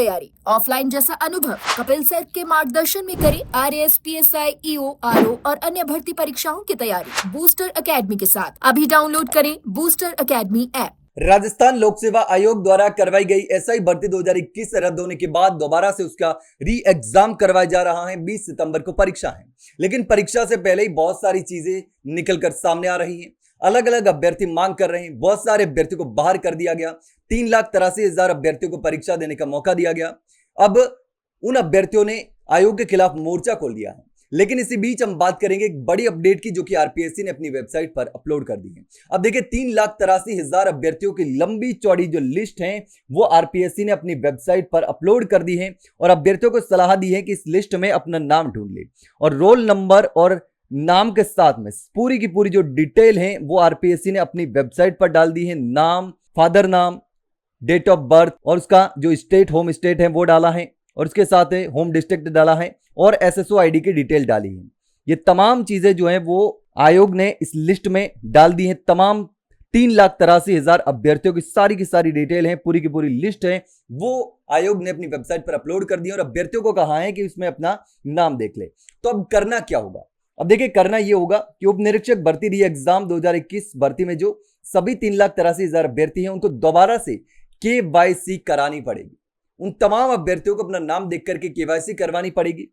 तैयारी, ऑफलाइन जैसा अनुभव। कपिल सर के मार्गदर्शन में करें आरएएस, पीएसआई, ईओ, आरओ और अन्य भर्ती परीक्षाओं की तैयारी बूस्टर एकेडमी के साथ। अभी डाउनलोड करें बूस्टर एकेडमी ऐप। राजस्थान लोक सेवा आयोग द्वारा करवाई गई एसआई भर्ती 2021 रद्द होने के बाद दोबारा से उसका री एग्जाम करवाया जा रहा है। 20 सितंबर को परीक्षा है, लेकिन परीक्षा से पहले ही बहुत सारी चीजें निकलकर सामने आ रही हैं। अलग अलग अभ्यर्थी मांग कर रहे हैं। बहुत सारे अभ्यर्थियों को बाहर कर दिया गया। 3,83,000 अभ्यर्थियों को परीक्षा देने का मौका दिया गया। अब उन अभ्यर्थियों ने आयोग के खिलाफ मोर्चा खोल दिया है। लेकिन इसी बीच हम बात करेंगे एक बड़ी अपडेट की, जो कि आरपीएससी ने अपनी वेबसाइट पर अपलोड कर दी है। अब देखिए, 3,83,000 अभ्यर्थियों की लंबी चौड़ी जो लिस्ट है वो आरपीएससी ने अपनी वेबसाइट पर अपलोड कर दी है और अभ्यर्थियों को सलाह दी है कि इस लिस्ट में अपना नाम ढूंढ ले और रोल नंबर और नाम के साथ में पूरी की पूरी जो डिटेल है वो आरपीएससी ने अपनी वेबसाइट पर डाल दी है। नाम, फादर नाम, डेट ऑफ बर्थ और उसका जो स्टेट, होम स्टेट है वो डाला है और उसके साथ होम डिस्ट्रिक्ट डाला है और एसएसओ आईडी की डिटेल डाली है। ये तमाम चीजें जो है वो आयोग ने इस लिस्ट में डाल दी है। तमाम 3,83,000 अभ्यर्थियों की सारी डिटेल है, पूरी की पूरी लिस्ट है, वो आयोग ने अपनी वेबसाइट पर अपलोड कर दी और अभ्यर्थियों को कहा है कि उसमें अपना नाम देख ले। तो अब करना क्या होगा? अब देखिए, करना यह होगा कि उप निरीक्षक भर्ती री एग्जाम 2021 भर्ती में जो सभी 3,83,000 अभ्यर्थी हैं उनको दोबारा से केवाईसी करानी पड़ेगी। उन तमाम अभ्यर्थियों को अपना नाम देख करके केवाईसी करवानी पड़ेगी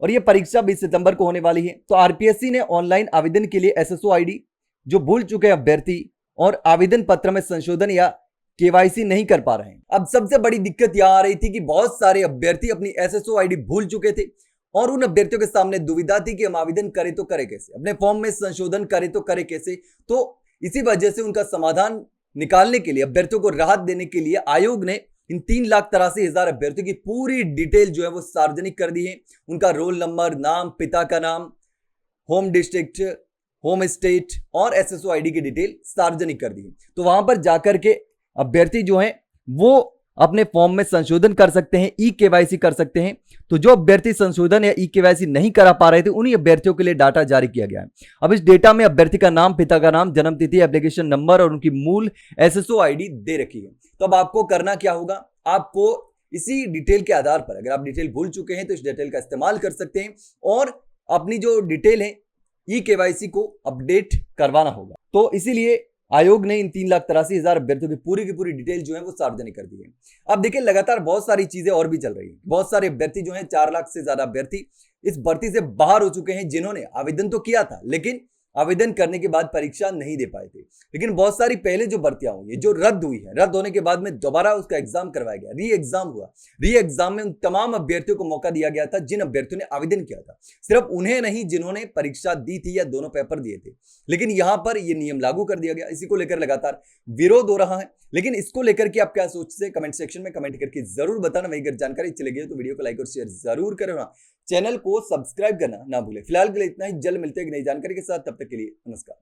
और यह परीक्षा 20 सितंबर को होने वाली है। तो आरपीएससी ने ऑनलाइन आवेदन के लिए एसएसओ आईडी जो भूल चुके अभ्यर्थी और आवेदन पत्र में संशोधन या केवाईसी नहीं कर पा रहे हैं। अब सबसे बड़ी दिक्कत यहां आ रही थी कि बहुत सारे अभ्यर्थी अपनी एसएसओ आईडी भूल चुके थे और उन अभ्यर्थियों के सामने दुविधा थी कि हम आवेदन करें तो करें कैसे, अपने फॉर्म में संशोधन करें तो करें कैसे। तो इसी वजह से उनका समाधान निकालने के लिए, अभ्यर्थियों को राहत देने के लिए आयोग ने इन 3,83,000 अभ्यर्थियों की पूरी डिटेल जो है वो सार्वजनिक कर दी है। उनका रोल नंबर, नाम, पिता का नाम, होम डिस्ट्रिक्ट, होम स्टेट और एसएसओ आईडी की डिटेल सार्वजनिक कर दी है। तो वहां पर जाकर के अभ्यर्थी जो हैं वो अपने फॉर्म में संशोधन कर सकते हैं, ई केवाईसी कर सकते हैं। तो जो अभ्यर्थी संशोधन या ई केवाईसी नहीं करा पा रहे थे उन्हीं अभ्यर्थियों के लिए डाटा जारी किया गया है। अब इस डेटा में अभ्यर्थी का नाम, पिता का नाम, जन्म तिथि, एप्लीकेशन नंबर और उनकी मूल एसएसओ आईडी दे रखी है। तो अब आपको करना क्या होगा? आपको इसी डिटेल के आधार पर, अगर आप डिटेल भूल चुके हैं तो इस डिटेल का इस्तेमाल कर सकते हैं और अपनी जो डिटेल है ई केवाईसी को अपडेट करवाना होगा। तो इसीलिए आयोग ने इन 3,83,000 अभ्यर्थियों की पूरी डिटेल जो है वो सार्वजनिक कर दी है। अब देखिए, लगातार बहुत सारी चीजें और भी चल रही हैं। बहुत सारे अभ्यर्थी जो हैं, 4 लाख से ज्यादा अभ्यर्थी इस भर्ती से बाहर हो चुके हैं, जिन्होंने आवेदन तो किया था लेकिन आवेदन करने के बाद परीक्षा नहीं दे पाए थे। लेकिन बहुत सारी पहले जो भर्तियां हुई, जो रद्द हुई है, रद्द होने के बाद में दोबारा उसका एग्जाम करवाया गया, री एग्जाम हुआ। री एग्जाम में उन तमाम अभ्यर्थियों को मौका दिया गया था जिन अभ्यर्थियों ने आवेदन किया था, सिर्फ उन्हें नहीं जिन्होंने परीक्षा दी थी या दोनों पेपर दिए थे। लेकिन यहां पर यह नियम लागू कर दिया गया। इसी को लेकर लगातार विरोध हो रहा है। लेकिन इसको लेकर के आप क्या सोचते हैं, कमेंट सेक्शन में कमेंट करके जरूर बताना। वही अगर जानकारी अच्छी लगी तो वीडियो को लाइक और शेयर जरूर करना, चैनल को सब्सक्राइब करना ना भूले। फिलहाल के लिए इतना ही, जल्द मिलते हैं एक नई जानकारी के साथ। तब तक के लिए नमस्कार।